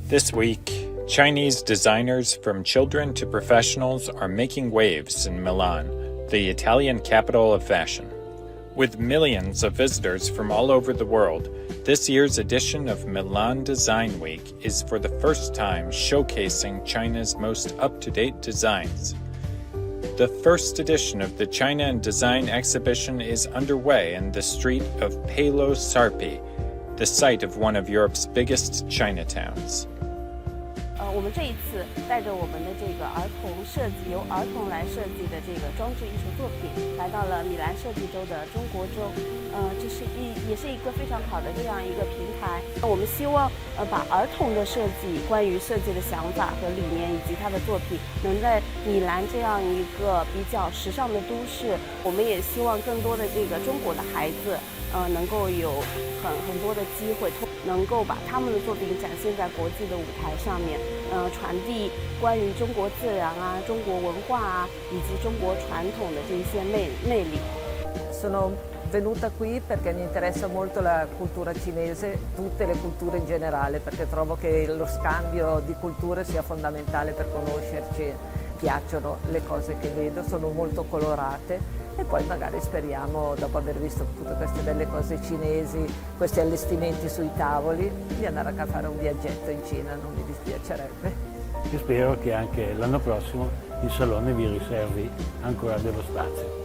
This week, Chinese designers from children to professionals are making waves in Milan, the Italian capital of fashion. With millions of visitors from all over the world, this year's edition of Milan Design Week is for the first time showcasing China's most up-to-date designs. The first edition of the China and Design exhibition is underway in the street of Palo Sarpi, the site of one of Europe's biggest Chinatowns. 我们这一次带着我们的这个儿童设计，由儿童来设计的这个装置艺术作品，来到了米兰设计周的中国周。这也是一个非常好的这样一个平台。我们希望把儿童的设计、关于设计的想法和理念以及他的作品，能在米兰这样一个比较时尚的都市，我们也希望更多的这个中国的孩子。能够有很多的机会，能够把他们的作品展现在国际的舞台上面，传递关于中国自然啊、中国文化啊以及中国传统的这些魅力。Sono venuta qui perché mi interessa molto la cultura cinese, tutte le culture in generale, perché trovo che lo scambio di culture sia fondamentale per conoscerci. Piacciono le cose che vedo, sono molto colorate e poi magari speriamo, dopo aver visto tutte queste belle cose cinesi, questi allestimenti sui tavoli, di andare a fare un viaggetto in Cina, non mi dispiacerebbe. Io spero che anche l'anno prossimo il Salone vi riservi ancora dello spazio.